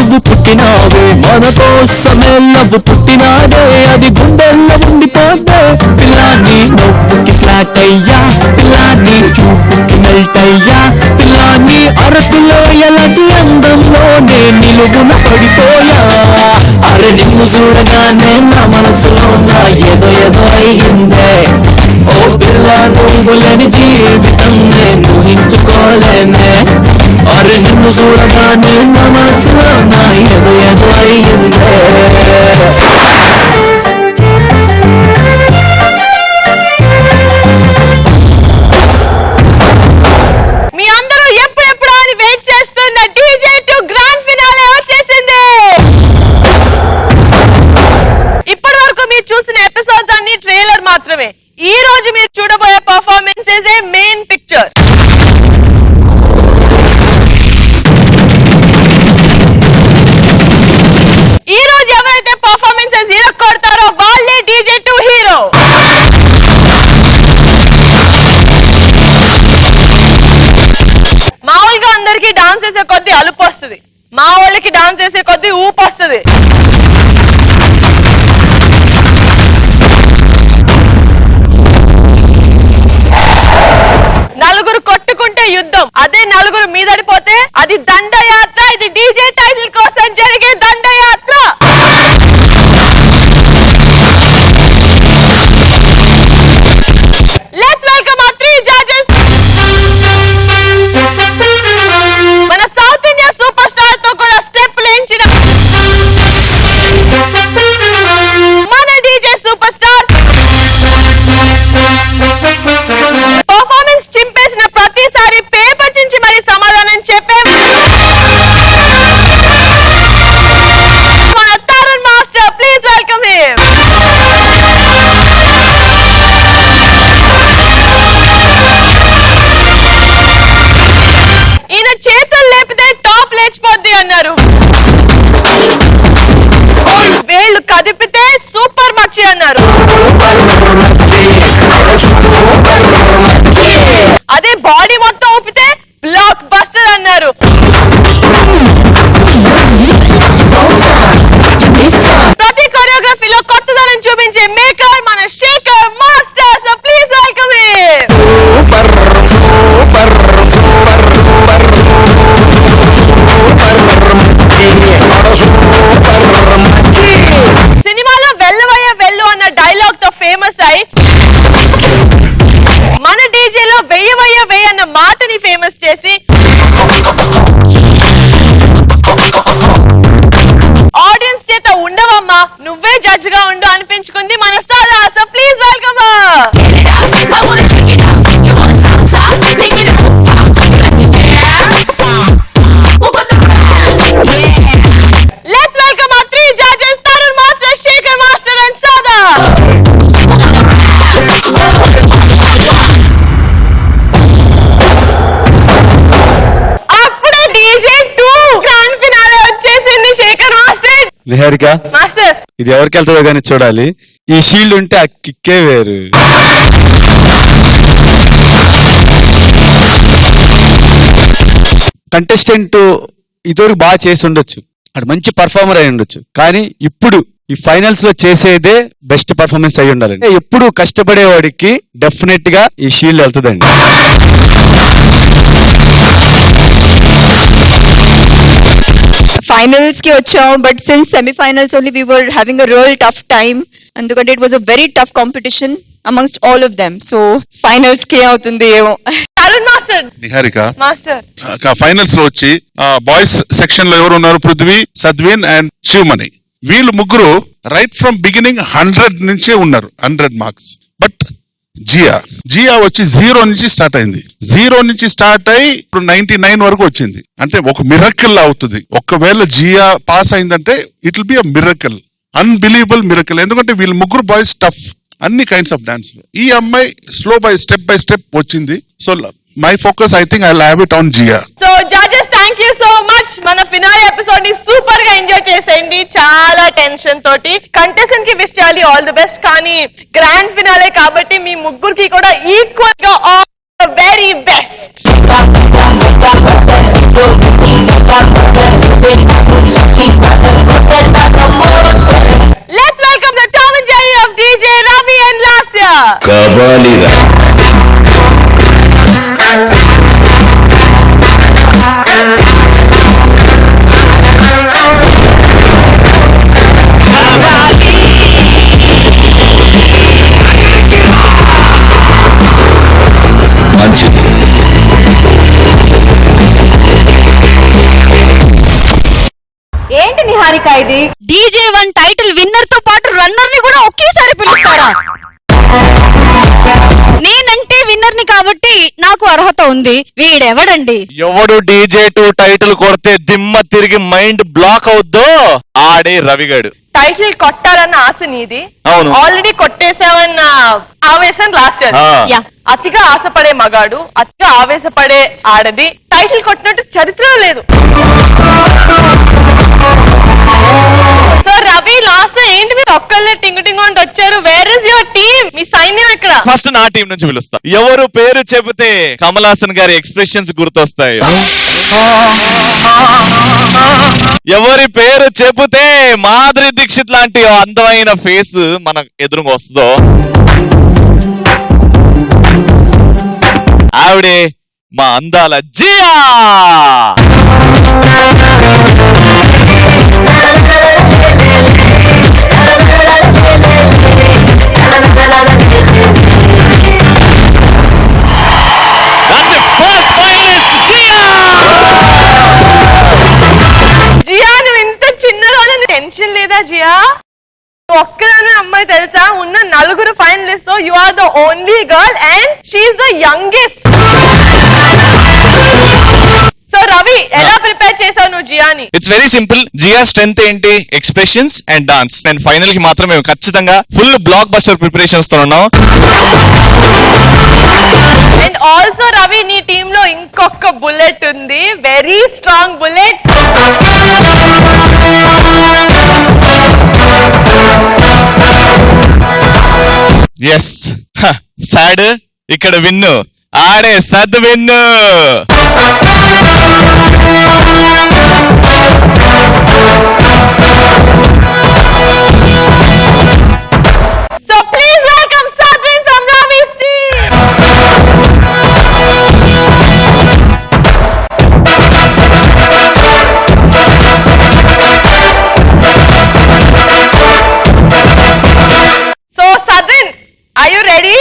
నువ్వు పుట్టినావే మన కోసమే లవ్ పుట్టినాడే అది గుండెల్లో ఉండిపోతే పిల్లాని నవ్వుకి ఫ్లాట్ అయ్యా పిల్లాని చూపుకి మెల్ట్ అయ్యా పిల్లాని అరకులో ఎలాంటి అందంలోనే నిలువున పడిపోయా అరే నిన్ను చూడగానే నా మనసులో నా ఏదో ఏదో అయిందే ఓ పిల్ల నువ్వు లేని జీవితం నేను ఊహించుకోలేనే అరే నిన్ను చూడగానే నా మనసులో నా ఏదో ఏదో అయిందే ఈ రోజు మీరు చూడబోయే పర్ఫార్మెన్సెస్ మెయిన్ పిక్చర్. ఈ రోజు ఎవరైతే పర్ఫార్మెన్సెస్ హీరో కొడతారో వాళ్ళే DJ2 హీరో. మామూలుగా అందరికి డాన్స్ చేసే కొద్దీ అలుపు వస్తుంది, మా వాళ్ళకి డాన్స్ చేసే కొద్దీ ఊపు వస్తుంది. నలుగురు కొట్టుకుంటే యుద్ధం, అదే నలుగురు మీదడిపోతే అది దండయాత్ర. ఇది DJ టైటిల్ కోసం జరిగే దండయాత్ర. Let's welcome our 3 judges. మన సౌత్ ఇండియా సూపర్ స్టార్ తో కూడా స్టెప్ లేంచిన మన DJ సూపర్ స్టార్. పర్ఫార్మెన్స్ చింపేసిన ప్రతిసారి పేపర్ చించి మరి సమాధానం చెప్పే మన Tarun master. Please welcome him. ఈయన చేతులు లేపితే టాప్ లేచిపోద్ది అన్నారు, వేళ్ళు కదిపితే సూపర్ మచ్చి అన్నారు, అదే బాడీ మొత్తం ఊపితే బ్లాక్ బస్టర్ అన్నారు. ప్రతి కొరియోగ్రఫీలో కొత్తదనం చూపించే మేకర్ మన Shekhar master. So please welcome him. సినిమాలో వెళ్ళవయ్య వెళ్ళు అన్న డైలాగ్ తో ఫేమస్ అయి మన డీజేలో వెయ్యవయ్య వెయ్య అన్న మాటని ఫేమస్ చేసి ఆడియన్స్ చేత ఉండవమ్మా నువ్వే జడ్జ్ గా ఉండు అనిపించుకుంది మన Sada. So please welcome her. Let's welcome our 3 judges, Tarun master, Shekhar master and Sada. అప్పుడే DJ2 గ్రాండ్ ఫినాలే వచ్చేసింది. శేఖర్ మాస్టర్, నిహారిక మాస్టర్ ఇది ఎవరికి వెళ్తుందో కానీ చూడాలి. ఈ షీల్డ్ ఉంటే ఆ కిక్కే వేరు. కంటెస్టెంట్ ఇదివరకు బాగా చేసి ఉండొచ్చు, అటు మంచి పర్ఫార్మర్ అయి ఉండొచ్చు, కానీ ఇప్పుడు ఈ ఫైనల్స్ లో చేసేదే బెస్ట్ పర్ఫార్మెన్స్ అయి ఉండాలండి. ఎప్పుడు కష్టపడేవాడికి డెఫినెట్ గా ఈ షీల్డ్ వెళ్తుందండి. ఫైనల్స్ కి వచ్చాం, but since semifinals only we were having a real tough time. ఎందుకంటే it was a very tough competition amongst all of them. So finals కి అవుతుంది ఏమో. Tarun master, Niharika master finals లో వచ్చి బాయ్స్ సెక్షన్ లో ఎవరు ఉన్నారు? పృథ్వీ, సద్విన్ అండ్ శివమణి. వీళ్ళు ముగ్గురు రైట్ ఫ్రమ్ బిగినింగ్ 100 నుంచే ఉన్నారు, 100 మార్క్స్. బట్ జియా వచ్చి 0 నుంచి స్టార్ట్ అయింది. 0 నుంచి స్టార్ట్ అయి ఇప్పుడు 99 వరకు వచ్చింది. అంటే ఒక మిరకిల్ అవుతుంది. ఒకవేళ జియా పాస్ అయిందంటే it will be a miracle, unbelievable miracle. ఎందుకంటే వీళ్ళు ముగ్గురు బాయ్స్ టఫ్, అన్ని కైండ్స్ ఆఫ్ డాన్స్. ఈ అమ్మాయి స్లో బై స్టెప్ వచ్చింది. So my focus I think I will have it on Jiya. So judges thank you so much. మన finale episode ని super గా ఎంజాయ్ చేసేయండి. చాలా టెన్షన్ తోటి కంటెస్టెంట్ కి విష్ చేయాలి ఆల్ ది బెస్ట్. కానీ గ్రాండ్ ఫినాలే కాబట్టి మీ ముగ్గురికి కూడా ఈక్వల్ గా ఆల్ ది వెరీ బెస్ట్. కబాలిరా. మంచిది. ఏంటి నిహారిక ఇది? DJ1 టైటిల్ విన్నర్ తో పాటు రన్నర్ ని కూడా ఒకేసారి పిలుస్తారా? నేనంటే విన్నర్ ని కాబట్టి నాకు అర్హత ఉంది. వీడెవడండి? ఎవడు DJ2 టైటిల్ కొడితే దిమ్మ తిరిగి మైండ్ బ్లాక్ అవుద్దో ఆడే రవిగాడు. టైటిల్ కొట్టాలన్న ఆశ నీది, అవును. ఆల్రెడీ కొట్టేసావన్న ఆవేశం రాశారు. యా. అతిగా ఆశపడే మగాడు, అతిగా ఆవేశపడే ఆడది టైటిల్ కొట్టినట్టు చరిత్ర లేదు. సో రవి లాస్ట్ ఏంటి, మీరు ఒక్కళ్ళే టింగు టింగు అంటూ వచ్చారు. Where is your team? మీ సైన్యం ఎక్కడ? ఫస్ట్ నా టీం నుంచి పిలుస్తా. ఎవరు పేరు చెబితే కమల్ హాసన్ గారి ఎక్స్ప్రెషన్స్ గుర్తొస్తాయి. ఎవరి పేరు చెబితే మాధురి దీక్షిత్ లాంటి అందమైన ఫేస్ మన ఎదురుగా వస్తుందో ఆవిడే మా అందాల జియా. జియా నువ్వు ఇంత చిన్నగానే టెన్షన్ లేదా జియా? ఒక్కదానే అమ్మాయి తెలుసా? ఉన్న నలుగురు finalist you are the only girl and she is the youngest. So Ravi ఎలా ప్రిపేర్ చేసావు నువ్వు జియాని? It's very simple. Zia strength ఏంటి? Expressions and dance. నేను ఫైనల్ కి మాత్రం మేము ఖచ్చితంగా ఫుల్ బ్లాక్ బస్టర్ ప్రిపరేషన్స్ తో ఉన్నాం. అండ్ ఆల్సో రవి నీ టీమ్ లో ఇంకొక బుల్లెట్ ఉంది, వెరీ స్ట్రాంగ్ బుల్లెట్. ఎస్ సాడ్ ఇక్కడ విన్ను ఆడే సద్ విన్ను. So please welcome Sadwin from Ravi's team. So Sadwin, are you ready?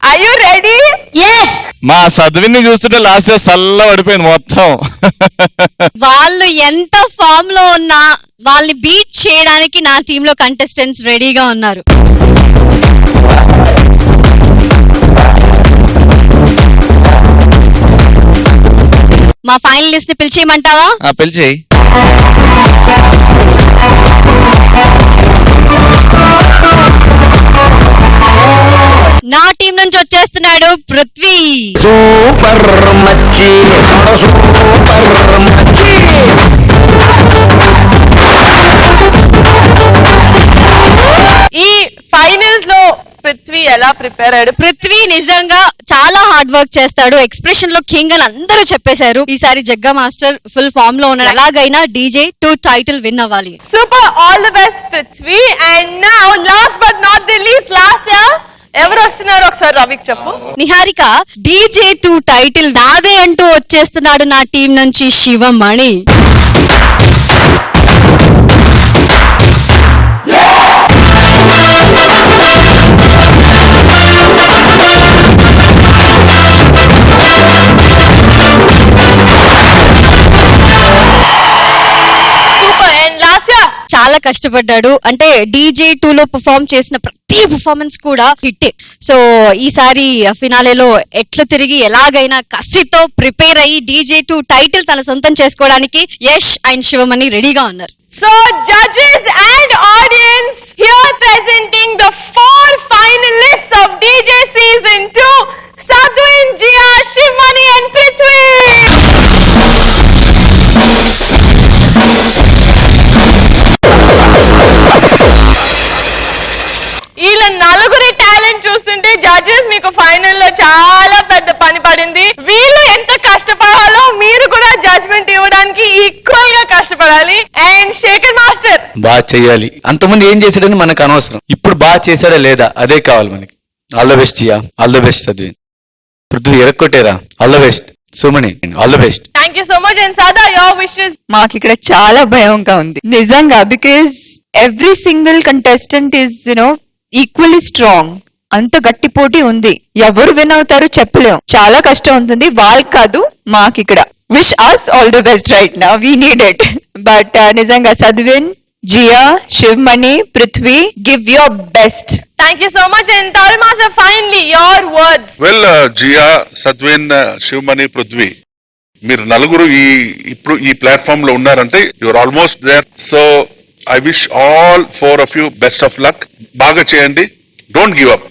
Are you ready? Yes. మా సద్విన్ని చూస్తుంటే లాస్ట్ ఇయర్ సల్ల పడిపోయింది మొత్తం. వాళ్ళు ఎంత ఫామ్ లో ఉన్నా వాళ్ళని బీట్ చేయడానికి నా టీమ్ లో కంటెస్టెంట్స్ రెడీగా ఉన్నారు. మా ఫైనలిస్ట్ ని పిలిచేయమంటావా? పిలిచేయి. నా టీం నుంచి వచ్చేస్తున్నాడు పృథ్వీ. సూపర్ మచ్చి సూపర్ మచ్చి. ఈ ఫైనల్స్ లో పృథ్వీ ఎలా ప్రిపేర్ అయ్యాడు? పృథ్వీ నిజంగా చాలా హార్డ్ వర్క్ చేస్తాడు. ఎక్స్ప్రెషన్ లో కింగ్ అని అందరూ చెప్పేశారు. ఈసారి జగ్గా మాస్టర్ ఫుల్ ఫామ్ లో ఉన్నాడు. ఎలాగైనా DJ2 టైటిల్ విన్ అవ్వాలి. Super, all the best Prithvi. And now last but not the least, last ఎవరు వస్తున్నారు ఒకసారి రవికి చెప్పు. నిహారిక, DJ2 టైటిల్ నాదే అంటూ వచ్చేస్తున్నాడు నా టీం నుంచి శివమణి. చాలా కష్టపడ్డాడు. అంటే DJ2 లో పర్ఫార్మ్ చేసిన ప్రతి పర్ఫార్మెన్స్ కూడా హిట్. సో ఈసారి ఫినాలేలో ఎట్లా తిరిగి ఎలాగైనా కసితో ప్రిపేర్ అయ్యి DJ2 టైటిల్ తన సొంతం చేసుకోవడానికి యష్ అండ్ శివమణి రెడీగా ఉన్నారు. So judges and audience, here presenting the 4 finalists of DJ Season 2, Sadwin, Jia, Shivmani and Prithvi. వీళ్ళ నలుగురి టాలెంట్ చూస్తుంటే జడ్జెస్ మీకు ఫైనల్ లో చాలా పెద్ద పని పడింది. వీళ్ళు ఎంత కష్టపడాలో మీరు కూడా జడ్జ్మెంట్ ఇవ్వడానికి ఈక్వల్ గా కష్టపడాలి. అండ్ శేఖర్ మాస్టర్ బాగా చెయ్యాలి. అంతకుముందు ఏం చేశాడని మనకు అనవసరం, ఇప్పుడు బాగా చేశాడా లేదా అదే కావాలి మనకి. All the best Zia, all the best Sadwin. Prithvi ఎరక్కొట్టేరా, all the best. Sumani all the best. Thank you so much. And Sada your wishes. మాకు ఇక్కడ చాలా భయంగా ఉంది నిజంగా, because every single contestant is equally strong. అంత గట్టి పోటీ ఉంది, ఎవరు విన్ అవుతారో చెప్పలేం, చాలా కష్టం ఉంటుంది. వాళ్ళకి కాదు మాకు ఇక్కడ. Wish us all the best right now, we need it. But నిజంగా Sadwin, Zia, Shivamani, Prithvi, give your best. Thank you so much. And Tarun master, finally your words. Well Zia, Sadwin, Shivamani, Prithvi, మీరు నలుగురు ఇప్పుడు ఈ ప్లాట్ఫామ్ లో ఉన్నారంటే your almost there. So I wish all 4 of you best of luck. బాగా చేయండి, don't give up,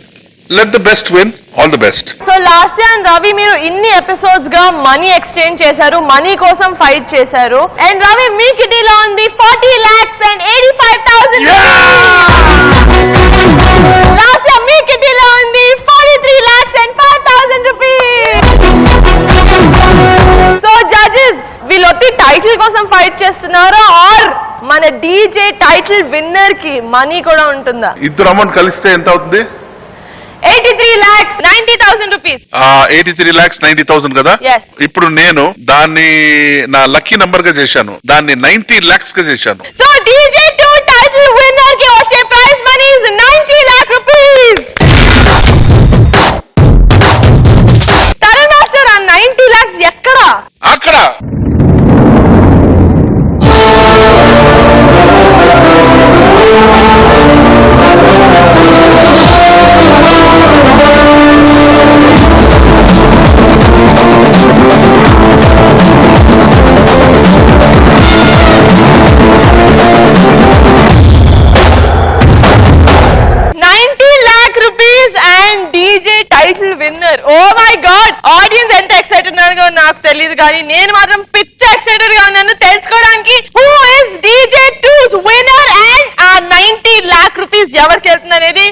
let the best win, all the best. So Lasya and Ravi, మీరు ఇన్ని ఎపిసోడ్స్ గా మనీ ఎక్స్చేంజ్ చేశారు, మనీ కోసం ఫైట్ చేశారు. అండ్ రవి, మీ కిటీలో ఉంది 40 lakhs and 85,000. లాస్ట్ మీ కిటీలో ఉంది 43 lakhs and 5,000 rupees. So judges, వీళ్ళొత్తి టైటిల్ కోసం ఫైట్ చేస్తున్నారా ఆర్ మన డీజే టైటిల్ విన్నర్ కి మనీ కూడా ఉంటుందా? ఇద్దరు అమౌంట్ కలిస్తే ఎంత అవుతుంది? 83 lakhs 90,000 rupees. 83 lakhs 90,000 కదా. Yes. ఇప్పుడు నేను దాన్ని నా లక్కీ నంబర్ గా చేశాను, దాన్ని 90 lakhs గా చేశాను. సో DJ2 టైటిల్ విన్నర్ కి వచ్చే prize money is 90 lakh rupees. Tarun master, ఆ 90 lakhs ఎక్కడ? అక్కడ winner. Oh my God, audience ఎంత ఎక్సైటెడ్ ఉన్నారో నాకు తెలియదు, కానీ నేను మాత్రం పిచ్చ ఎక్సైటెడ్ గా ఉన్నాను తెలుసుకోవడానికి who is DJ2's winner and ఆ 90 lakh rupees ఎవరికి వెళ్తుంది అనేది.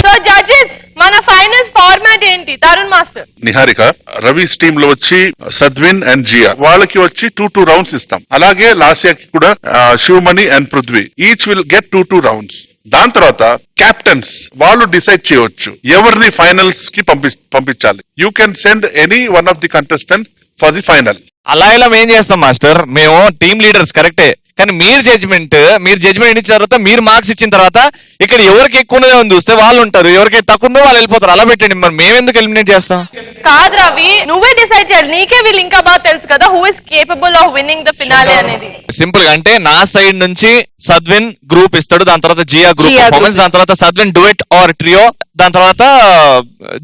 సో జడ్జెస్, మన ఫైనల్స్ ఫార్మాట్ ఏంటి? తరుణ్ మాస్టర్. నిహారిక, రవిస్ టీమ్ లో వచ్చి సద్విన్ అండ్ జియా, వాళ్ళకి వచ్చి 2 rounds ఇస్తాం. అలాగే లాస్యాకి కూడా Sivamani and Prithvi each will get 2 rounds. దాని తర్వాత కెప్టెన్స్ వాళ్ళు డిసైడ్ చేయవచ్చు ఎవరిని ఫైనల్స్ కి పంపించాలి. You can send any one of the contestant for the final. అలా ఇలా ఏం చేస్తాం మాస్టర్, మేము టీమ్ లీడర్స్ కరెక్టే, కానీ మీరు జడ్జ్మెంట్ ఇచ్చిన తర్వాత మీరు మార్క్స్ ఇచ్చిన తర్వాత ఇక్కడ ఎవరికి ఎక్కువ ఉన్నదో అని చూస్తే వాళ్ళు ఉంటారు, ఎవరికైతే తక్కువ ఉందో వాళ్ళు వెళ్ళిపోతారు. అలా పెట్టండి, మరి మేము ఎందుకు ఎలిమినేట్ చేస్తాం? కాదు రవి, నువ్వే డిసైడ్ చేయాలి, నీకే వీళ్ళు ఇంకా బాగా తెలుసు కదా who is capable of winning the finale అనేది. సింపుల్ గా అంటే నా సైడ్ నుంచి సద్విన్ గ్రూప్ ఇస్తాడు, దాని తర్వాత జియా గ్రూప్ పర్ఫార్మెన్స్, దాని తర్వాత సద్విన్ డుయెట్ ఆర్ ట్రియో, దాని తర్వాత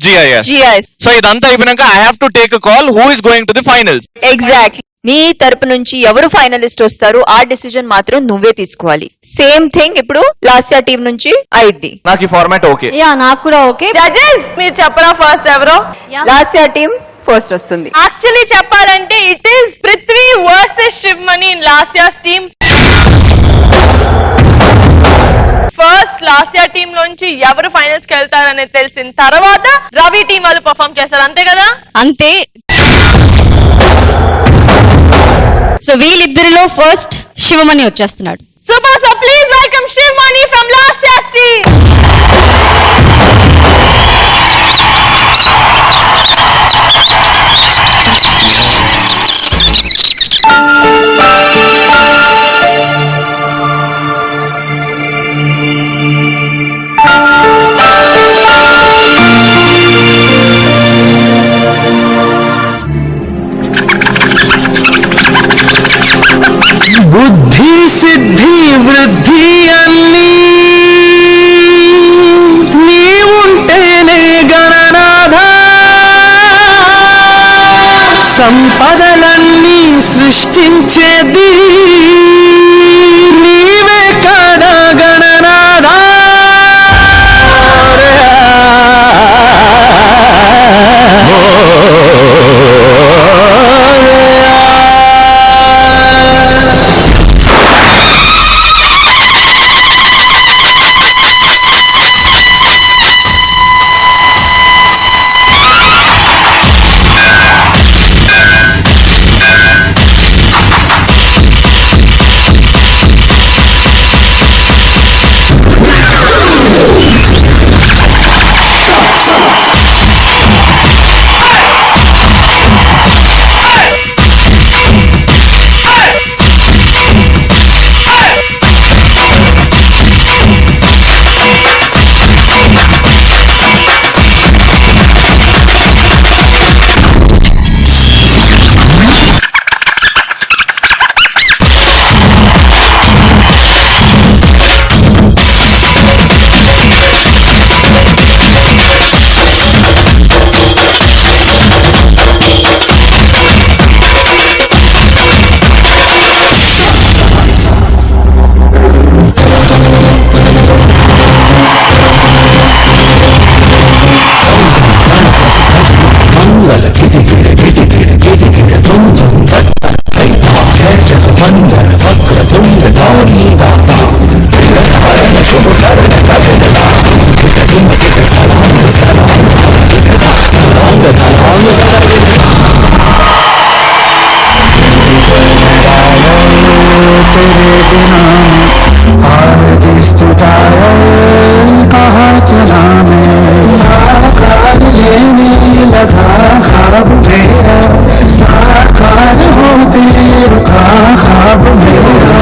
జియా. సో ఇదంతా అయిపోయినాక I have to take a call who is going to the finals. Exactly, నీ తరపు నుంచి ఎవరు ఫైనలిస్ట్ వస్తారు ఆ డిసిజన్ మాత్రం నువ్వే తీసుకోవాలి. సేమ్ థింగ్ ఇప్పుడు లాస్యా టీం నుంచి అయిద్ది. నాకు ఈ ఫార్మాట్ ఓకే. యా, నాకు కూడా ఓకే. జడ్జెస్, మీరు చెప్పరా ఫస్ట్ ఎవరో? లాస్యా టీం ఫస్ట్ వస్తుంది. యాక్చువల్లీ చెప్పాలంటే it is Prithvi versus Shivamani in Lasya's team. First Lasya team నుంచి ఎవరు ఫైనల్స్ కి వెళ్తారనేది తెలిసిన తర్వాత రవి టీం వాళ్ళు పర్ఫార్మ్ చేస్తారు, అంతే కదా? అంతే. సో వీళ్ళిద్దరిలో ఫస్ట్ శివమణి వచ్చేస్తున్నాడు. Super. So please welcome Shivamani from Lasya's team. బుద్ధి సిద్ధి వృద్ధి అన్నీ నీవుంటేనే గణనాథ, సంపదలన్నీ సృష్టించేది నీవే కదా గణనాథ. बिना मैं आरज़ू कहाँ चला मैं आकार लेने लगा ख्वाब मेरा साकार होते रुका ख्वाब मेरा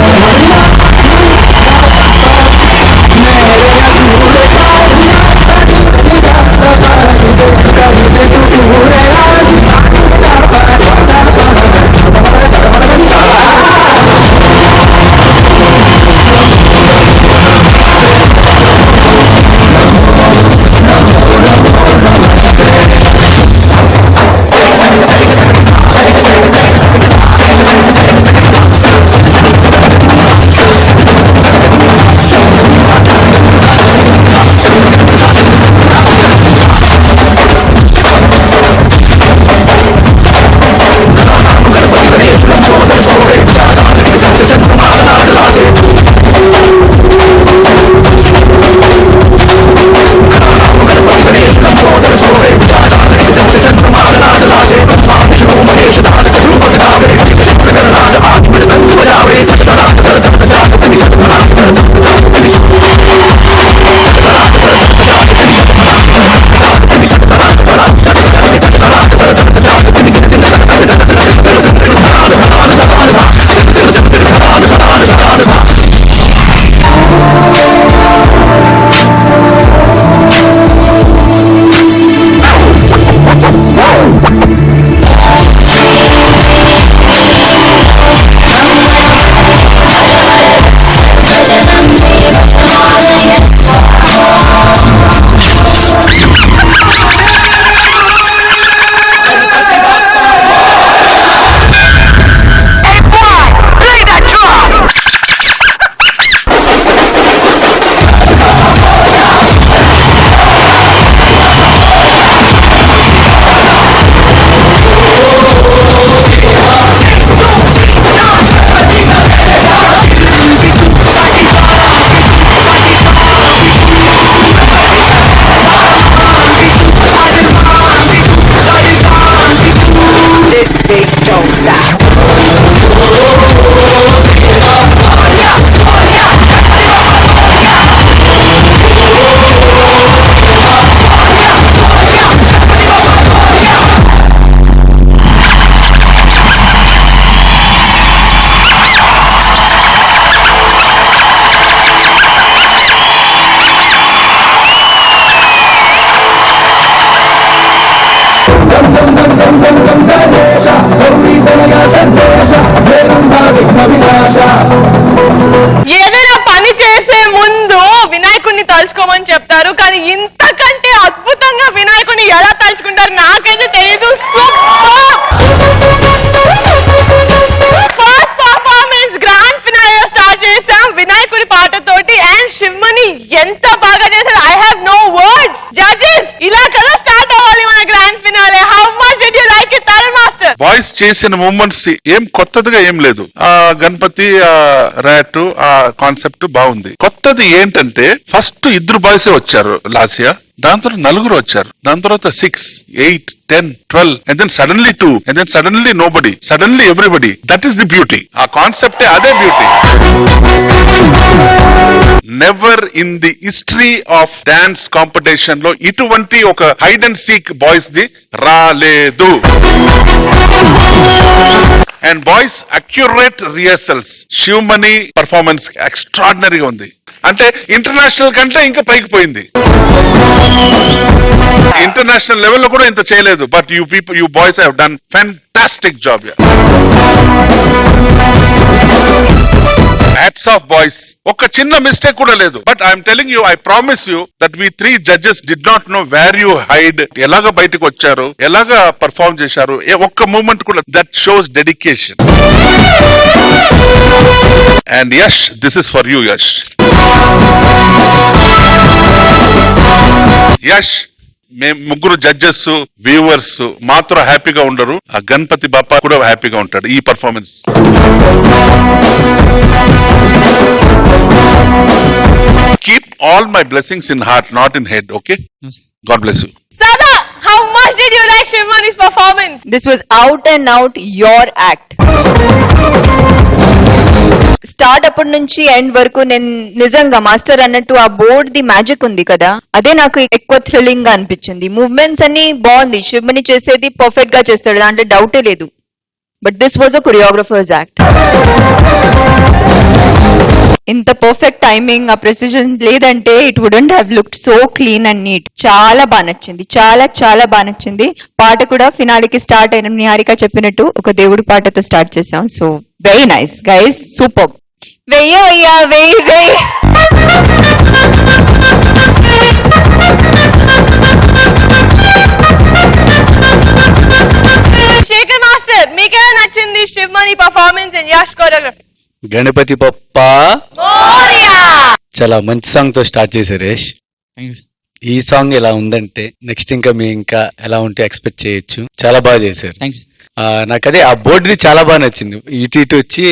ఏదైనా పని చేసే ముందు వినాయకుడిని తలుచుకోమని చెప్తారు, కానీ ఇంతకంటే అద్భుతంగా వినాయకుడిని ఎలా తలుచుకుంటారు నాకైతే తెలియదు. Super first performance grand finale start చేసాం వినాయకుడి పాటతోటి. అండ్ శివమణి ఎంత బాగా చేశారు, I have no words. Judges, ఇలా కదా స్టార్ట్ అవ్వాలి మన grand finale. How much did you like it Tarun master? Boys చేసిన మూమెంట్స్ ఏం కొత్తదిగా ఏం లేదు. ఆ గణపతి ర్యాట్ ఆ కాన్సెప్ట్ బాగుంది. కొత్తది ఏంటంటే ఫస్ట్ ఇద్దరు బాయ్సే వచ్చారు లాసియా, దాని తర్వాత నలుగురు వచ్చారు, దాని తర్వాత 6, 8, 10, 12 and then suddenly 2 and then suddenly nobody, suddenly everybody. That is the beauty. ఆ కాన్సెప్టే అదే beauty. Never in the history of dance competition లో ఇటువంటి ఒక హైడ్ అండ్ సీక్ బాయ్స్ ది రాలేదు. And boys accurate rehearsals. Shivamani performance ఎక్స్ట్రాడినరీగా ఉంది. అంటే ఇంటర్నేషనల్ కంటే ఇంకా పైకి పోయింది. ఇంటర్నేషనల్ లెవెల్ లో కూడా ఇంత చేయలేదు. But you boys have done fantastic job. Hats off boys. ఒక చిన్న మిస్టేక్ కూడా లేదు. But I'm telling you, I promise you that we 3 judges did not know where you hide. ఎలాగ బయటకు వచ్చారు, ఎలాగ పర్ఫార్మ్ చేశారు, ఒక్క మూమెంట్ కూడా. That shows dedication. And Yash, this is for you Yash. Yash, మేము ముగ్గురు జడ్జెస్, వ్యూవర్స్ మాత్రం హ్యాపీగా ఉండరు, ఆ గణపతి బాపా కూడా హ్యాపీగా ఉంటాడు ఈ performance. Keep all my blessings in heart, not in head, okay? God bless you. Sada, how much did you like Shivmani's performance? This was out and out your act. Start అప్పటి నుంచి ఎండ్ వరకు నేను నిజంగా master అన్నట్టు ఆ board the magic ఉంది కదా, అదే నాకు ఎక్కువ థ్రిల్లింగ్ గా అనిపించింది. మూవ్మెంట్స్ అన్ని బాగుంది, శివమణి చేసేది పర్ఫెక్ట్ గా చేస్తాడు, దాంట్లో డౌటే లేదు. But this was a choreographers act. ఇంత పర్ఫెక్ట్ టైమింగ్, ఆ ప్రెసిజన్ లేదంటే it wouldn't have looked so clean and neat. చాలా బాగా నచ్చింది, చాలా చాలా బాగా నచ్చింది. పాట కూడా ఫినాలికి స్టార్ట్ అయిన నిహారిక చెప్పినట్టు ఒక దేవుడి పాటతో స్టార్ట్ చేసాం. So very nice guys, super. వెయ్యయ్యా వెయ్యి వెయ్యి. శేఖర్ మాస్టర్, మీకేనా నచ్చింది Shivamani performance and Yash choreography? Ganapati Bappa చాలా మంచి సాంగ్ తో స్టార్ట్ చేశారు యష్. ఈ సాంగ్ ఎలా ఉందంటే నెక్స్ట్ ఇంకా మీ ఇంకా ఎలా ఉంటే ఎక్స్పెక్ట్ చేయొచ్చు. చాలా బాగా చేశారు. నాకు అదే ఆ బోర్డుని చాలా బాగా నచ్చింది. ఇటు ఇటు వచ్చి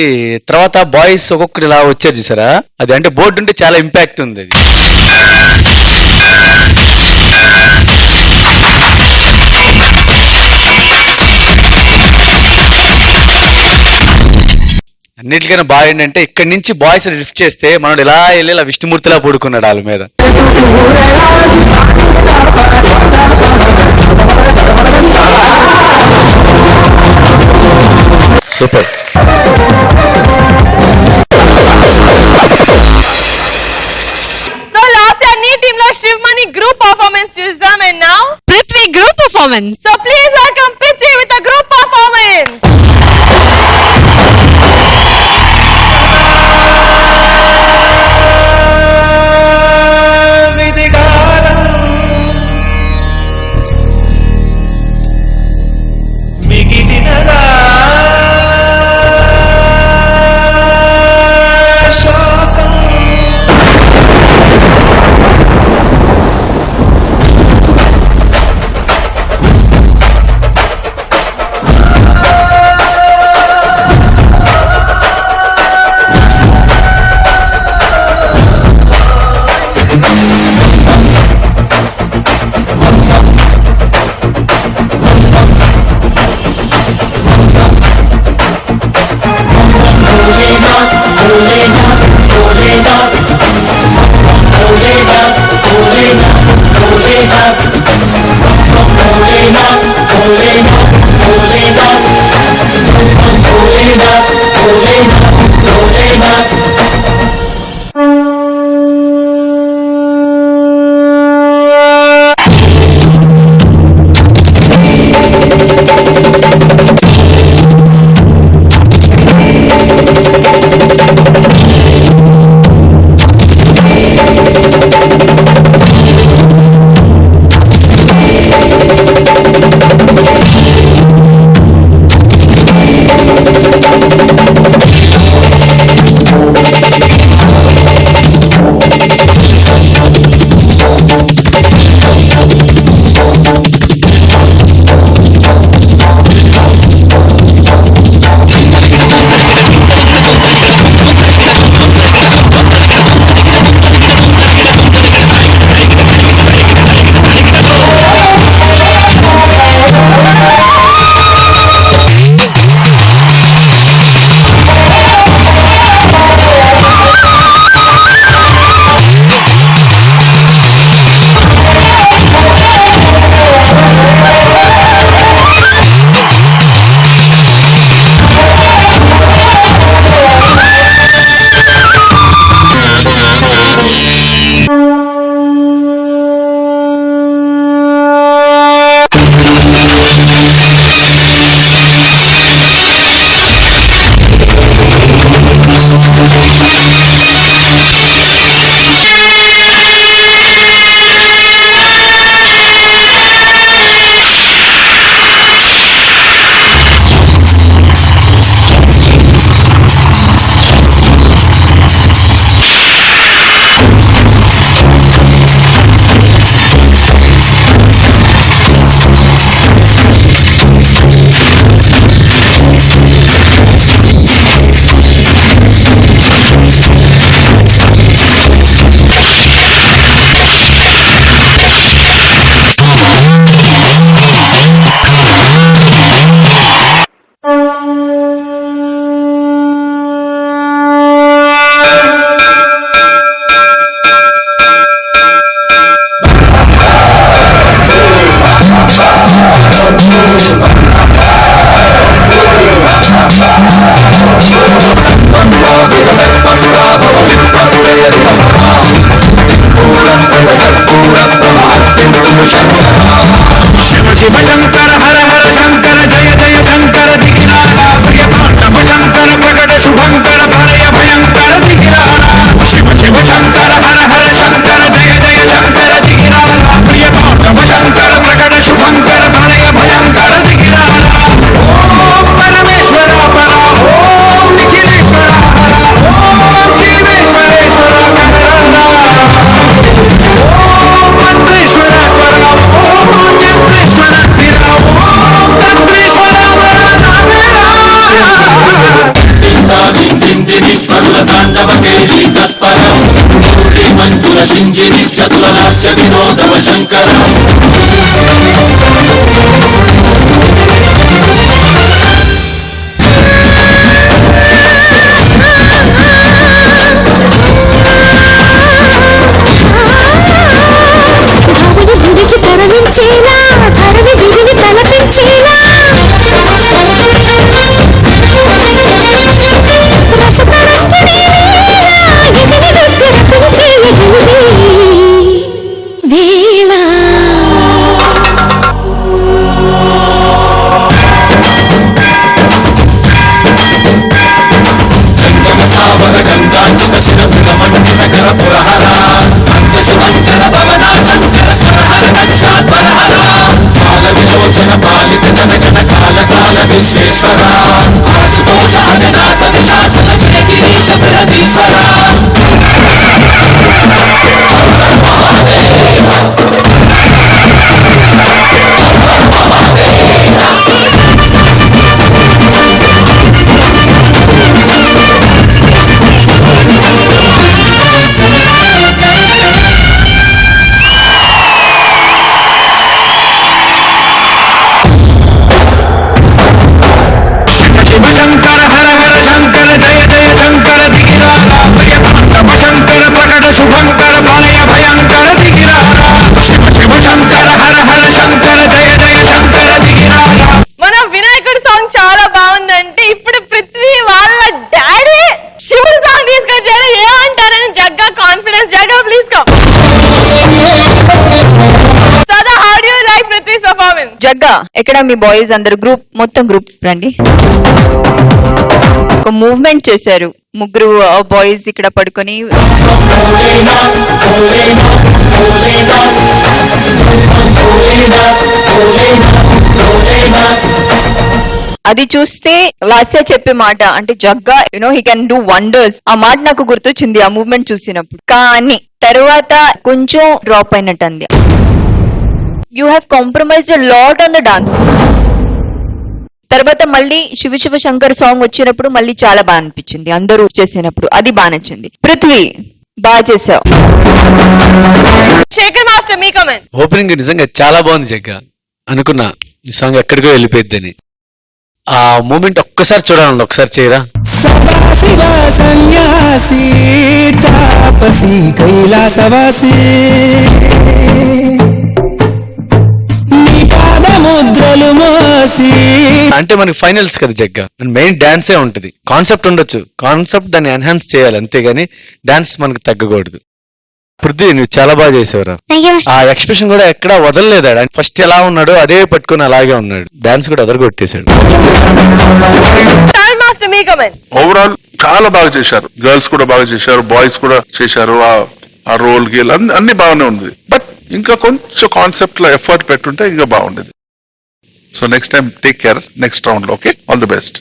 తర్వాత బాయ్స్ ఒక్కొక్కరు ఇలా వచ్చారు చూసారా, అది అంటే బోర్డు ఉంటే చాలా ఇంపాక్ట్ ఉంది. అది అన్నిటికైనా బాగా ఏంటంటే ఇక్కడి నుంచి బాయ్స్ లిఫ్ట్ చేస్తే మనోడు ఇలా వెళ్ళి ఇలా విష్ణుమూర్తిలా పడుకున్నాడు వాళ్ళ మీద. సూపర్. సో లాస్ట్ అన్ని టీమ్ లో శివమణి గ్రూప్ పర్ఫార్మెన్స్ చూసాం. And now Prithvi group performance. So please welcome Prithvi with a group performance. శింజిని చతుల హాస్య వినోదవ శంకర గుడికి తరలించేలా ధరణి దివిని తలపించేలా గంగాచిత శిరముఖ మండిత కర పురహర శుభంకర భవనా శంకర సురహర దక్షాధ్వరహర కాల విలోచన పాలిత జనగణ కాల కాల విశ్వేశ్వర ఆశుతోషాన నాశ విశాసన జయ గిరీశ బృహదీశ్వర శంకర హర హర శంకర జయ జయ శంకర దిగిరాల శంకర ప్రకట శుభంకర ప్రళయ భయంకర దిగిరాల శివ శంకర హర హర శంకర జయ జయ శంకర దిగిరాల. మన వినాయకుడి సాంగ్ చాలా బాగుందంటే ఇప్పుడు పృథ్వీ వాళ్ళ డాడీ శివుడు సాంగ్ తీసుకొచ్చారు ఏమంటారని Jagga confidence. Jagga please come. Sada how do you like Prithvi's performance? Jagga ఎక్కడ మీ బాయ్స్ అందరు గ్రూప్ మొత్తం గ్రూప్ రండి. ఒక మూవ్మెంట్ చేశారు ముగ్గురు బాయ్స్ ఇక్కడ పడుకొని. అది చూస్తే లాస్య చెప్పే మాట అంటే Jagga he can do wonders. ఆ మాట నాకు గుర్తొచ్చింది ఆ మూవ్మెంట్ చూసినప్పుడు. కానీ తర్వాత కొంచెం డ్రాప్ అయినట్టుంది. You have compromised a lot on the dance. తర్వాత మళ్ళీ శివ శివ శంకర్ సాంగ్ వచ్చినప్పుడు మళ్ళీ చాలా బాగా అనిపించింది. అందరూ చేసినప్పుడు అది బాగా నచ్చింది. పృథ్వీ బాగా చేసావు. శేఖర్ మాస్టర్ మీ కమెంట్. ఓపెనింగ్ నిజంగా చాలా బాగుంది జగ్గా. అనుకున్నా ఈ సాంగ్ ఎక్కడికో వెళ్ళిపోయిద్దని. ఆ మూమెంట్ ఒక్కసారి చూడాలండి, ఒకసారి చేయరా. సన్యాసి తాపసి కైలాసవాసి నీ పాదముద్రలు మోసి. అంటే మనకి ఫైనల్స్ కదా జగ్గా, మెయిన్ డాన్సే ఉంటది. కాన్సెప్ట్ ఉండొచ్చు, కాన్సెప్ట్ దాన్ని ఎన్హాన్స్ చేయాలి అంతేగాని డాన్స్ మనకి తగ్గకూడదు. పృథ్వీ నువ్వు చాలా బాగా చేసావురా. ఆ ఎక్స్ప్రెషన్ కూడా ఎక్కడా వదలలేదు. ఫస్ట్ ఎలా ఉన్నాడో అదే పట్టుకుని అలాగే ఉన్నాడు. డాన్స్ కూడా అదరగొట్టేశాడు. మాస్టర్ మీ కమెంట్. ఓవరాల్ చాలా బాగా చేశారు. గర్ల్స్ కూడా బాగా చేశారు, బాయ్స్ కూడా చేశారు. ఆ రోల్ గేల్ అన్ని బాగానే ఉంది. బట్ ఇంకా కొంచెం కాన్సెప్ట్ లో ఎఫర్ట్ పెట్టుంటే ఇంకా బాగుండేది. So next time take care. Next round లో okay, all the best.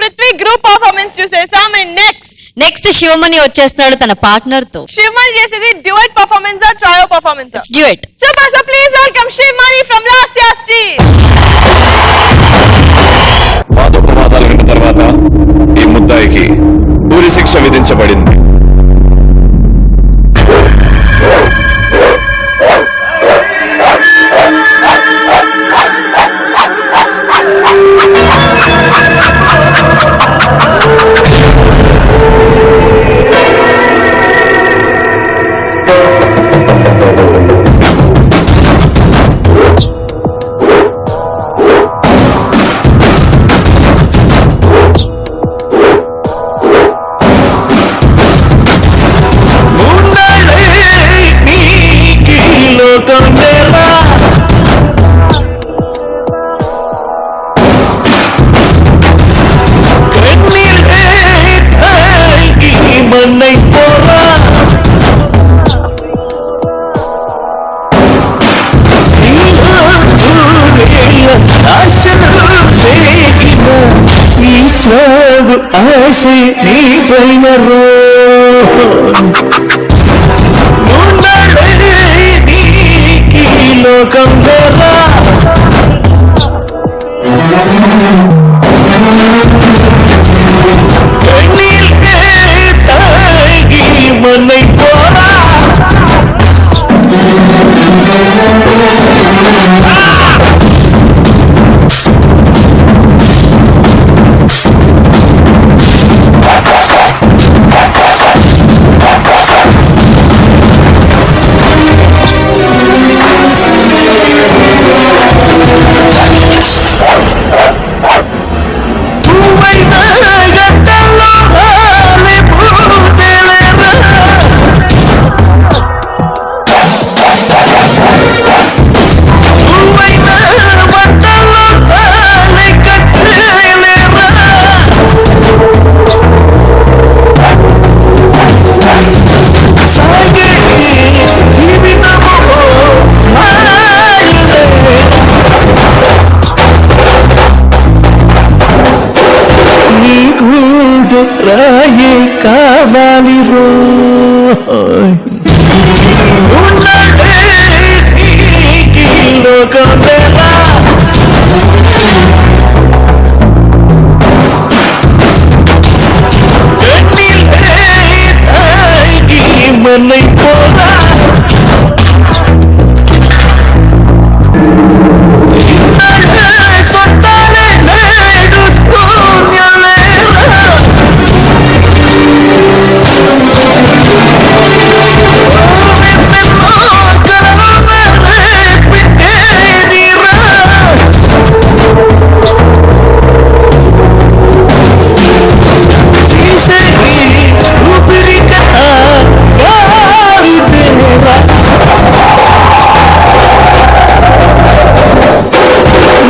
Prithvi group performance చూసేసాం. నెక్స్ట్ శివమణి వచ్చేస్తున్నాడు తన పార్ట్నర్ తో. శివమణి చేసేది డ్యూయట్ పర్ఫార్మెన్స్ ఆ trio performance? Duet. So please welcome Shivamani from Lasya stage. వాదోపవాదాలు విన్న తర్వాత ఈ ముద్దాయికి ఊరి శిక్ష విధించబడింది. ఆశ నీ పైన లోకం చేరాలి రో మన్నై పోరా సత్తానే నేడు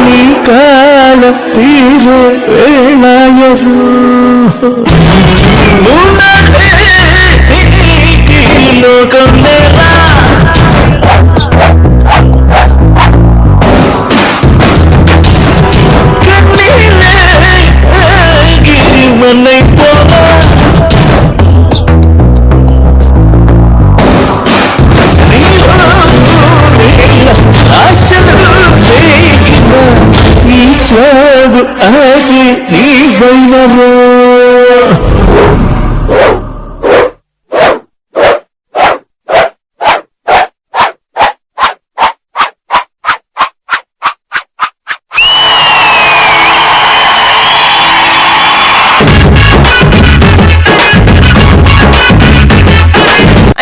నీ కాలం తీరే వేళాయరు లోకం లేరా మన్నై పోరా ఈ చావు ఆశ నీ వైనరో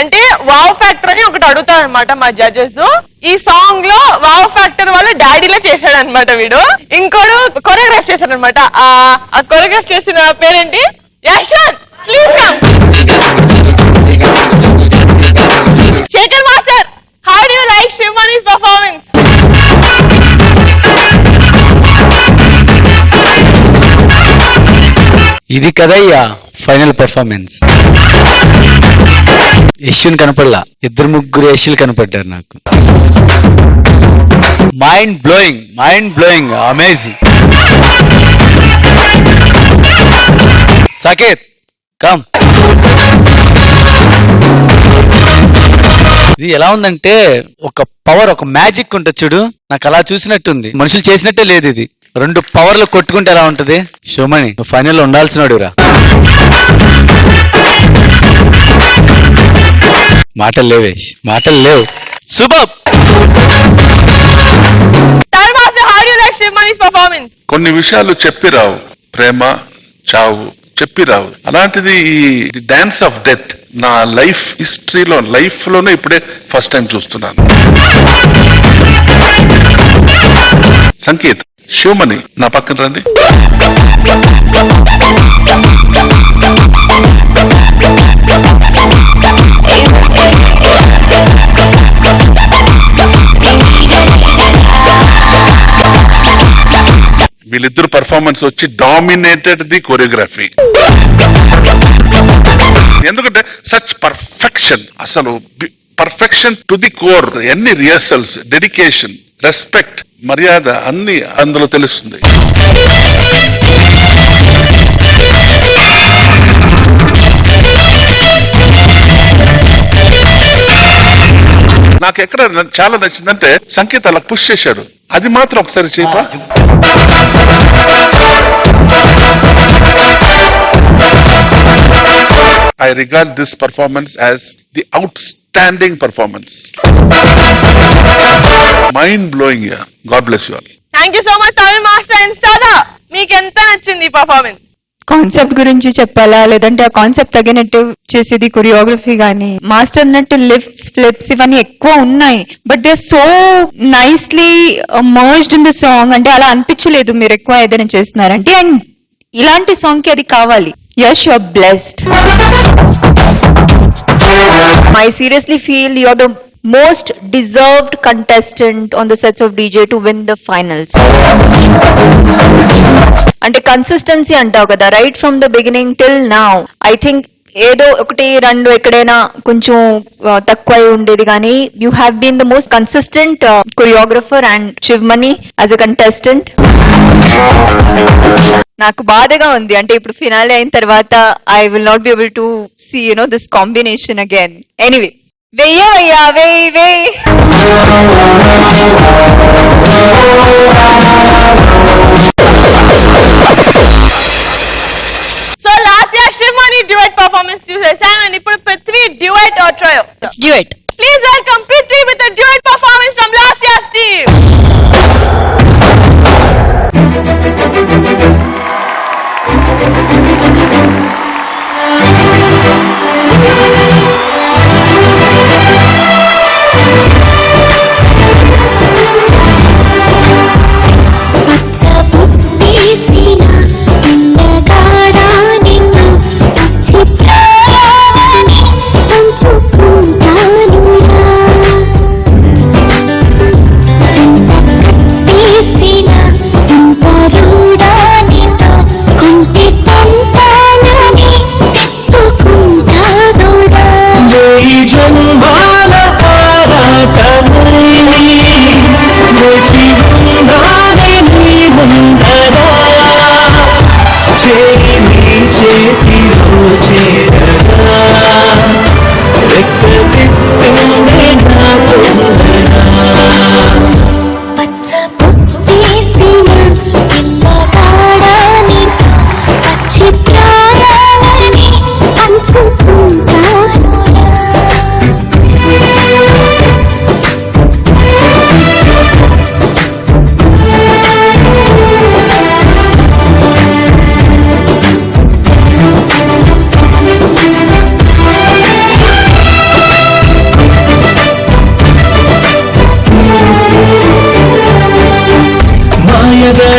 అంటే వావ్ ఫ్యాక్టర్ అని ఒకటి అడుగుతారు అనమాట మా జడ్జెస్. ఈ సాంగ్ లో వావ్ ఫ్యాక్టర్ వల్ల డాడీలో చేశాడు అనమాట వీడు. ఇంకోడు కొరియోగ్రాఫ్ చేశాడు అనమాట. ఆ కొరియోగ్రాఫ్ చేసిన పేరేంటి? Action please come. Shekhar master, how do you like Shivamani's performance? ఇది కదయ్యా ఫైనల్ పర్ఫార్మెన్స్. యశ్యుని కనపడలా, ఇద్దరు ముగ్గురు యశ్యులు కనపడ్డారు నాకు. Mind blowing, amazing. Saketh come. ఇది ఎలా ఉందంటే ఒక పవర్, ఒక మ్యాజిక్ ఉంటుంది చూడు, నాకు అలా చూసినట్టుంది. మనుషులు చేసినట్టే లేదు ఇది. రెండు పవర్లు కొట్టుకుంటే ఎలా ఉంటది? శివమణి నువ్వు ఫైనల్లో ఉండాల్సినోడురా. మాటలు లేవేష్, మాటలు లేవు. Super. Tell master, how do you like శివమణి's performance? కొన్ని విషయాలు చెప్పి రావు, ప్రేమ చావు చెప్పి రావు. అలాంటిది ఈ డాన్స్ ఆఫ్ డెత్ నా లైఫ్ లోనే ఇప్పుడే ఫస్ట్ టైం చూస్తున్నాను. సంకేత్, శివమణి నా పక్కన రండి. వీళ్ళిద్దరు పర్ఫార్మెన్స్ వచ్చి డామినేటెడ్ ది కొరియోగ్రఫీ. ఎందుకంటే సచ్ పర్ఫెక్షన్, అసలు పర్ఫెక్షన్ టు ది కోర్. ఎన్ని రిహర్సల్స్, డెడికేషన్, రెస్పెక్ట్, మర్యాద అన్ని అందులో తెలుస్తుంది. నాకు ఎక్కడ చాలా నచ్చిందంటే సంకేత్ అలా పుష్ చేశాడు. అది మాత్రం ఒకసారి చేయపా. I regard this performance as the outstanding performance. Mind blowing, yeah. God bless you all. Thank you so much, Tamil master. And Sada, మీకు ఎంత నచ్చింది ఈ పర్ఫార్మెన్స్? కాన్సెప్ట్ గురించి చెప్పాలా, లేదంటే ఆ కాన్సెప్ట్ తగినట్టు చేసేది కొరియోగ్రఫీ గానీ, మాస్టర్ అన్నట్టు లిఫ్ట్స్, ఫ్లిప్స్ ఇవన్నీ ఎక్కువ ఉన్నాయి. But they so nicely merged in the song. అంటే అలా అనిపించలేదు మీరు ఎక్కువ ఏదైనా చేస్తున్నారంటే. అండ్ ఇలాంటి సాంగ్ కి అది కావాలి. Yash, you are blessed. I seriously feel you're the most deserved contestant on the sets of DJ to win the finals. అంటే కన్సిస్టెన్సీ అంటావు కదా, right from the beginning till now. I think ఏదో ఒకటి రెండు ఎక్కడైనా కొంచెం తక్కువ ఉండేది, కానీ you have been the most consistent choreographer and Shivamani as a contestant. నాకు బాధగా ఉంది. అంటే ఇప్పుడు ఫినాలే అయిన తర్వాత I will not be able to see this combination again. Anyway, వెయ్యవయ్యా వెయ్యి. So last year Shivamani duet performance చూసేసాం, అండ్ ఇప్పుడు Prithvi duet or trio? Duet. Please welcome Prithvi with a duet performance from last year's team.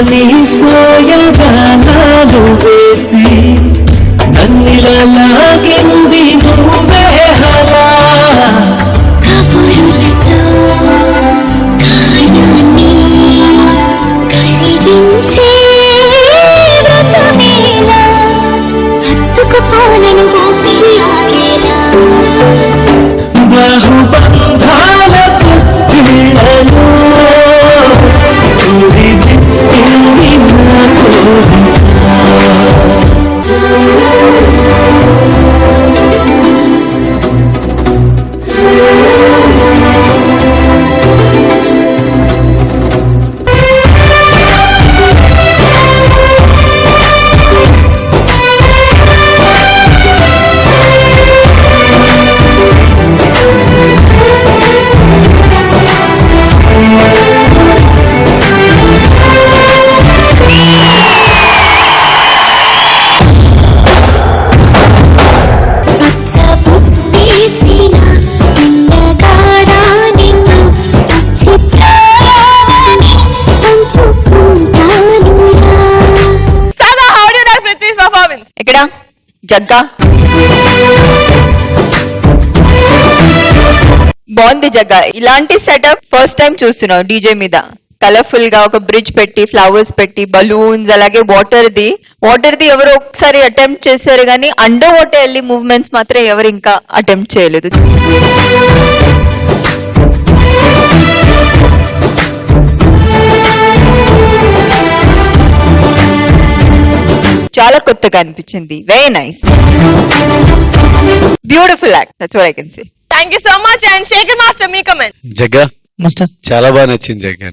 నీ సోయగానాలు వేసి నన్నిలా లాగింది నువ్వే హలా కబురులతో కాయాన్ని కలిగించే వ్రతమేలా హత్తుకుపోనను ఊపిరి ఆగేలా బాహుబంధాల పుట్టిళ్ళను జగ్గా బాగుంది జగ్గా. ఇలాంటి సెటప్ ఫస్ట్ టైం చూస్తున్నావు డీజే మీద. కలర్ఫుల్ గా ఒక బ్రిడ్జ్ పెట్టి ఫ్లవర్స్ పెట్టి బలూన్స్ అలాగే వాటర్ ది ఎవరో ఒకసారి అటెంప్ట్ చేశారు కానీ అండర్ వాటర్ వెళ్ళి మూవ్మెంట్స్ మాత్రం ఎవరు ఇంకా అటెంప్ట్ చేయలేదు. చాలా కొత్తగా అనిపించింది. Very nice, beautiful act. That's what I can say. Thank you so much. And Shekhar master మీ కమెంట్. జగ్గా మాస్టర్ చాలా బాగా నచ్చింది జగ్గా.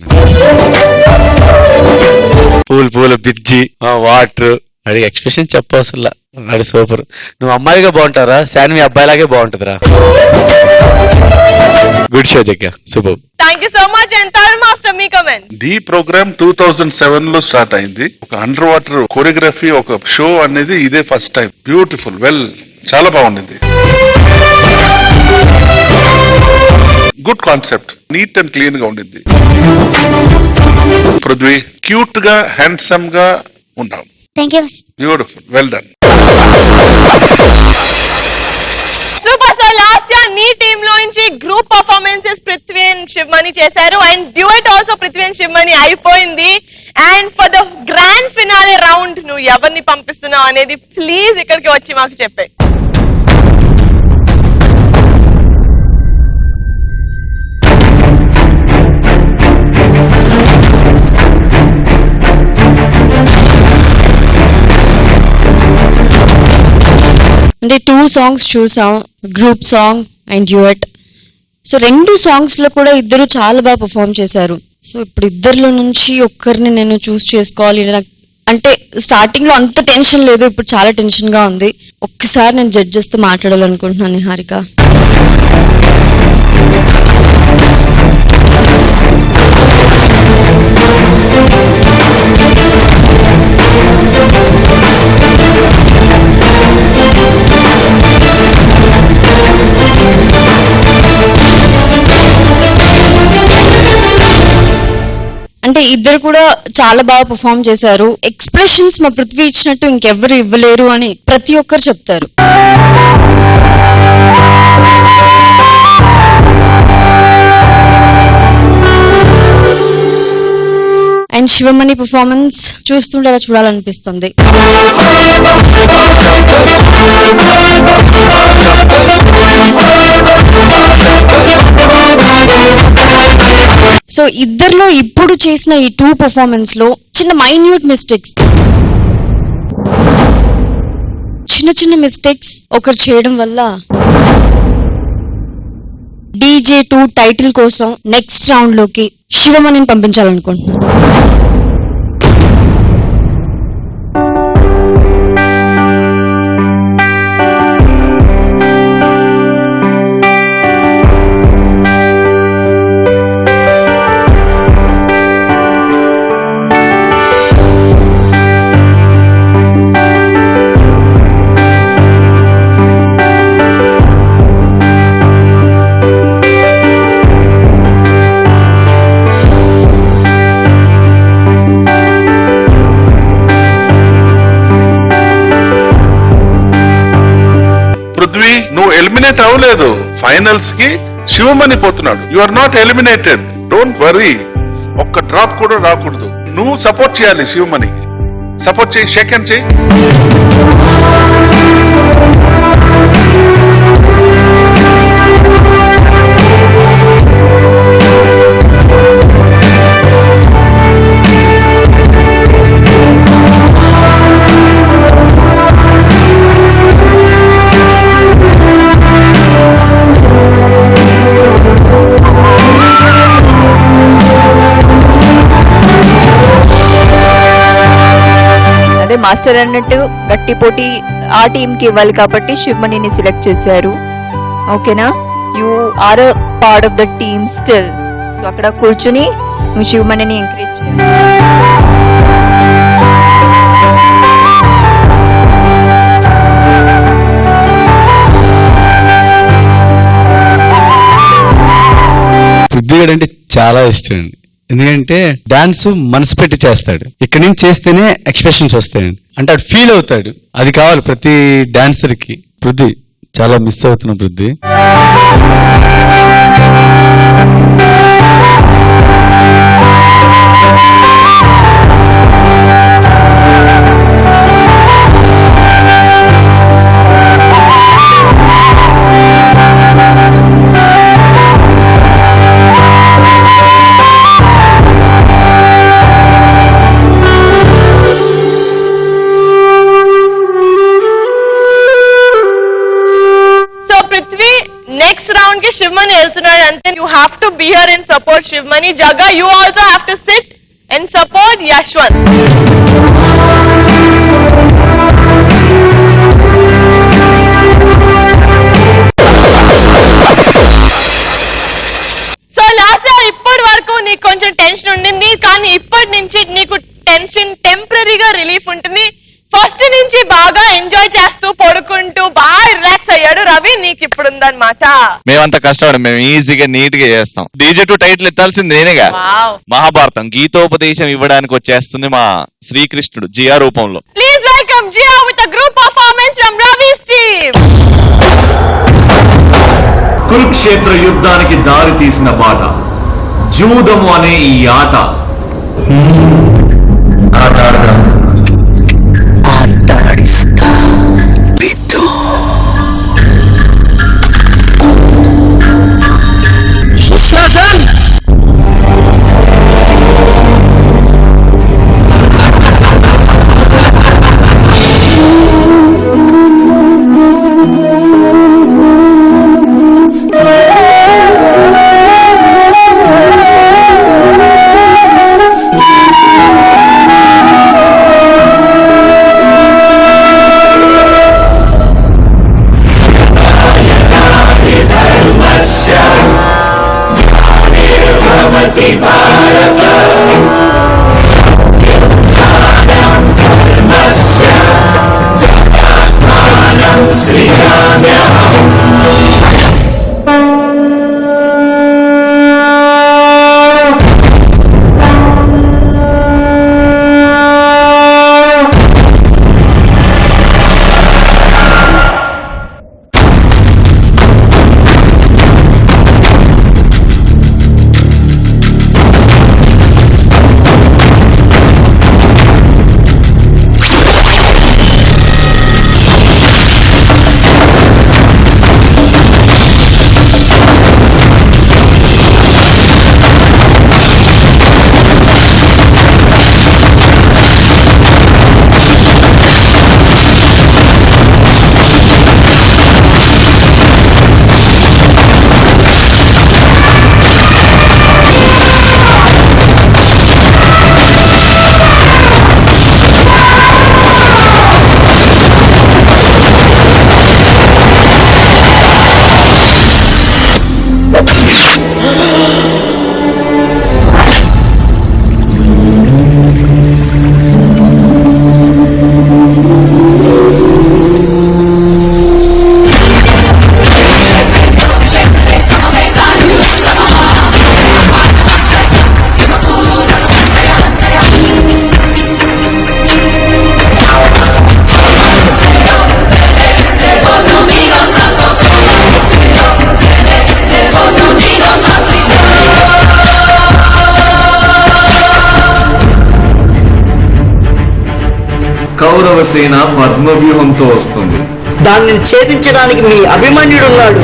పూలు బిర్జి వాటర్ అడిగి ఎక్స్ప్రెషన్ చెప్పవసలా. అది సూపర్. నువ్వు అమ్మాయిగా బాగుంటారా, శాన్వి అబ్బాయిలాగే బాగుంటుందిరా. Good show Jagga, super. Thank you so much. And Tarun master మీ కమెంట్. ది ప్రోగ్రామ్ 2007 లో స్టార్ట్ అయింది. ఒక అండర్ వాటర్ కోరియోగ్రఫీ ఒక షో అనేది ఇదే ఫస్ట్ టైం. బ్యూటిఫుల్, వెల్, చాలా బాగుండింది. Good concept, neat and clean గా ఉండింది. పృథ్వీ క్యూట్ గా హ్యాండ్సమ్ గా ఉంటాం. Beautiful, well done. Super. So last year నీ టీమ్ లో నుంచి group performances Prithvi and Sivamani చేశారు, and duet also Prithvi and Sivamani అయిపోయింది. And for the grand finale round నువ్వు ఎవరిని పంపిస్తున్నావు అనేది ప్లీజ్ ఇక్కడికి వచ్చి మాకు చెప్పే. అంటే 2 songs చూసాం, group song and duet. So 2 songs లో కూడా ఇద్దరు చాలా బాగా పర్ఫామ్ చేశారు. సో ఇప్పుడు ఇద్దరిలో నుంచి ఒక్కరిని నేను చూస్ చేసుకోవాలి అంటే స్టార్టింగ్ లో అంత టెన్షన్ లేదు, ఇప్పుడు చాలా టెన్షన్ గా ఉంది. ఒక్కసారి నేను జడ్జెస్ తో మాట్లాడాలనుకుంటున్నాను. నిహారిక, అంటే ఇద్దరు కూడా చాలా బాగా పర్ఫామ్ చేశారు. ఎక్స్ప్రెషన్స్ మా పృథ్వీ ఇచ్చినట్టు ఇంకెవ్వరు ఇవ్వలేరు అని ప్రతి ఒక్కరు చెప్తారు. అండ్ శివమణి పర్ఫార్మెన్స్ చూస్తుంటే అలా చూడాలనిపిస్తుంది. సో ఇద్దరిలో ఇప్పుడు చేసిన ఈ 2 పర్ఫార్మెన్స్ లో చిన్న మైన్యూట్ మిస్టేక్స్, చిన్న మిస్టేక్స్ ఒకరు చేయడం వల్ల DJ2 టైటిల్ కోసం నెక్స్ట్ రౌండ్ లోకి శివమణిని పంపించాలనుకుంటున్నాను. నువ్వు ఎలిమినేట్ అవ్వలేదు, ఫైనల్స్ కి శివమణి పోతున్నాడు. You are not eliminated, don't worry. ఒక్క డ్రాప్ కూడా రాకూడదు. నువ్వు సపోర్ట్ చేయాలి శివమణి. సపోర్ట్ చేయి, షేక్ హ్యాండ్ చేయి. అదే మాస్టర్ అన్నట్టు గట్టి పోటీ ఆ టీం కి ఇవ్వాలి కాబట్టి శివమణిని సెలెక్ట్ చేశారు. ఓకేనా, you are a part of the team still. So అక్కడ కూర్చుని నువ్వు శివమణిని ఎంకరేజ్ చేయాలి. పృథ్వీ అంటే చాలా ఇష్టం అండి. ఎందుకంటే డాన్స్ మనసు పెట్టి చేస్తాడు. ఇక్కడి నుంచి చేస్తేనే ఎక్స్ప్రెషన్స్ వస్తాయండి. అంటే అటు ఫీల్ అవుతాడు. అది కావాలి ప్రతి డాన్సర్ కి. పృథ్వీ చాలా మిస్ అవుతున్నా పృథ్వీ. Shivmani వెళ్తున్నాడు అంతే. You have to be here and support Shivmani. Jaga, you also have to sit and support Yashwant. So last ఇప్పటి వరకు నీకు కొంచెం టెన్షన్ ఉండింది, కానీ ఇప్పటి నుంచి నీకు టెన్షన్ టెంపరీగా రిలీఫ్ ఉంటుంది. ఫస్ట్ నుంచి బాగా ఎంజాయ్ చేస్తూ పడుకుంటూ బాగా రిలాక్స్ అయ్యాడు రవి. నీకు ఇప్పుడు ఉందన్నమాట. మేమంతా కష్టపడి మేము ఈజీగా నీట్ గా చేస్తాం. DJ2 టైటిల్ ఎత్తాల్సింది నేనేగా. మహాభారతం గీతోపదేశం ఇవ్వడానికి వచ్చేస్తుంది మా శ్రీకృష్ణుడు జియా రూపంలో. Please welcome Zia with a group performance from Ravi's team. Kurukshetra యుద్ధానికి దారి తీసిన బాట జూదము అనే ఈ ఆట. కౌరవ సేన పద్మవ్యూహంతో వస్తుంది. దానిని ఛేదించడానికి మీ అభిమన్యుడున్నాడు.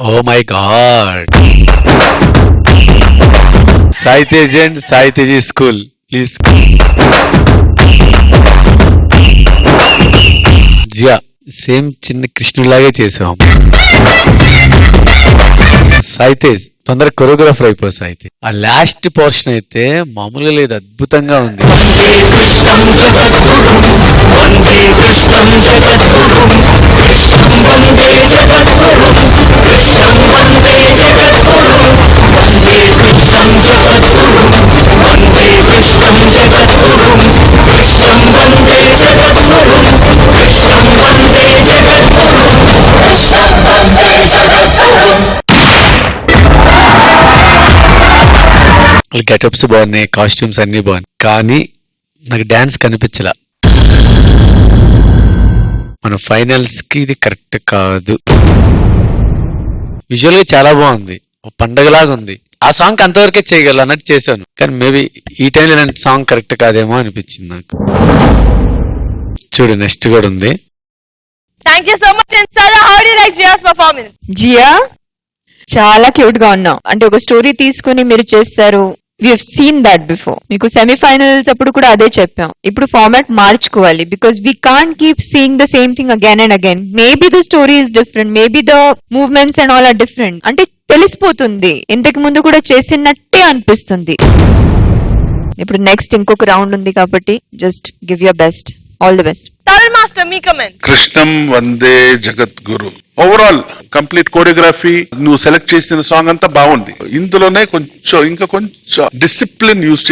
Oh my God. Sai Tej and Sai Teji School, please. Jia same చిన్న కృష్ణులాగే చేసాం. సాయి తేజ్ తొందరగా కొరియోగ్రాఫర్ అయిపో సాయి తేజ్. ఆ లాస్ట్ పోర్షన్ అయితే మామూలుగా లేదు, అద్భుతంగా ఉంది. గెటప్స్ బాగున్నాయి, కాస్ట్యూమ్స్ అన్ని బాగున్నాయి, కానీ నాకు డాన్స్ కనిపించలా. మన ఫైనల్స్ కి ఇది కరెక్ట్ కాదు. విజువల్ గా చాలా బాగుంది, పండగలాగా ఉంది. ఆ సాంగ్ అంతవరకే చేయగలను అన్నట్టు చేశాను, కానీ మేబీ ఈ టైంలో నేను సాంగ్ కరెక్ట్ కాదేమో అనిపించింది నాకు. చూడు నెక్స్ట్ కూడా ఉంది. Thank you so much. And Sada, how do you like Jia's performance? Jiya చాలా క్యూట్ గా ఉన్నావు. అంటే ఒక స్టోరీ తీసుకుని మీరు చేస్తారు. We have seen that before. మీకు సెమీఫైనల్స్ అప్పుడు కూడా అదే చెప్పాం. ఇప్పుడు ఫార్మాట్ మార్చుకోవాలి, because we can't keep seeing the same thing again and again. Maybe the story is different, maybe the movements and all are different. అంటే తెలిసిపోతుంది, ఇంతకు ముందు కూడా చేసినట్టే అనిపిస్తుంది. ఇప్పుడు నెక్స్ట్ ఇంకొక రౌండ్ ఉంది కాబట్టి just give your best. All the best. Tarun master మీ కమెంట్. కృష్ణం వందే జగద్గురు. ఓవరాల్ కంప్లీట్ కోరియోగ్రఫీ, నువ్వు సెలెక్ట్ చేసిన సాంగ్ అంతా బాగుంది. ఇందులోనే ఇంకా కొంచెం డిసిప్లిన్ యూజ్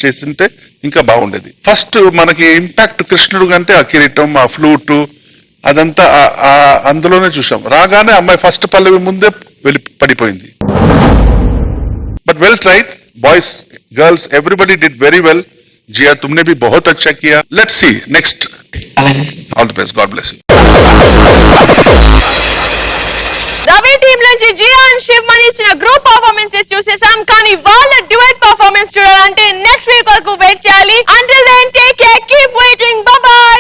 చేసింటే ఇంకా బాగుండేది. ఫస్ట్ మనకి ఇంపాక్ట్ కృష్ణుడు కంటే ఆ కిరీటం, ఆ ఫ్లూట్, అదంతా అందులోనే చూసాం. రాగానే అమ్మాయి ఫస్ట్ పల్లవి ముందే వెళ్ళి పడిపోయింది. But well tried boys girls everybody did very well. Jiya तुमने भी बहुत अच्छा किया. Let's see next. All the best. God bless you. Ravi team నుంచి జియా అండ్ శివ్ మణి ఇచ్చిన గ్రూప్ పర్ఫార్మెన్సెస్ చూసేసాం. కానీ వాళ్ళ డ్యూయట్ పర్ఫార్మెన్స్ చూడాలంటే నెక్స్ట్ వీక్ వరకు వెయిట్ చేయాలి. Until then take care, keep waiting, bye bye.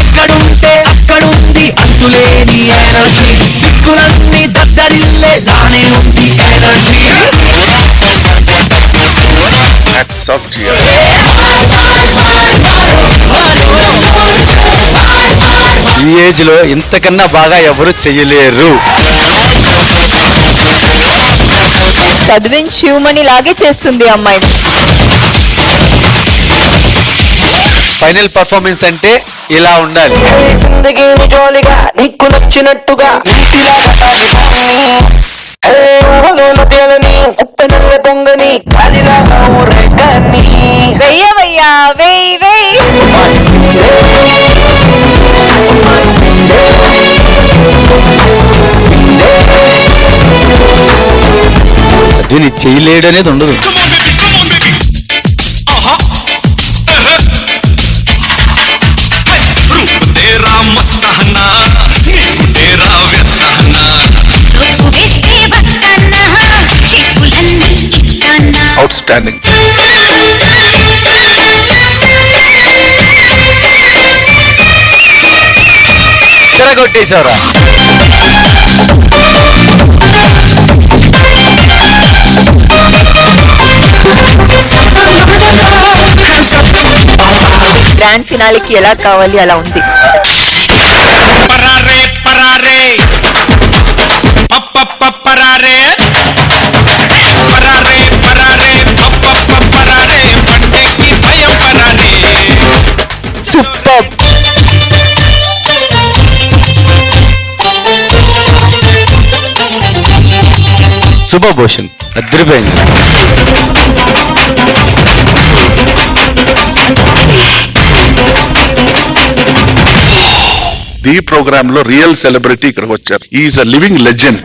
ఎక్కడుంటే అక్కడుంది అంతులేని ఎనర్జీ, దిక్కులన్నీ దద్దరిల్లే దానే ఉంది ఎనర్జీ. Hats off Jia. ఈ ఏజ్ లో ఇంతకన్నా బాగా ఎవరు చెయ్యలేరు. సద్విన్ శివమణి లాగే చేస్తుంది అమ్మాయిని. ఫైనల్ పర్ఫార్మెన్స్ అంటే ఇలా ఉండాలి. జిందగీని జోలిగా నీకు నచ్చినట్టుగా ఇంటిలాగా సాగిపోని, ఊహలోన తేలని ఉప్పెనల్ల పొంగని గాలిలాగా ఊరేగని. వెయ్యవయ్యా వెయ్యి వెయ్యి. దీన్ని చేయలేడు అనేది ఉండదు. Outstanding. కొట్టేశారా? గ్రాండ్ ఫినాలేకి ఎలా కావాలి అలా ఉంది. పరారే పరారే పరారే పరారే పరారే పరారే పండేకి భయం పరారే. సూపర్. శుభభూషణ్ అద్రిపోయింది. ఈ ప్రోగ్రామ్ లో రియల్ సెలబ్రిటీ ఇక్కడికి వచ్చారు. Is a living legend.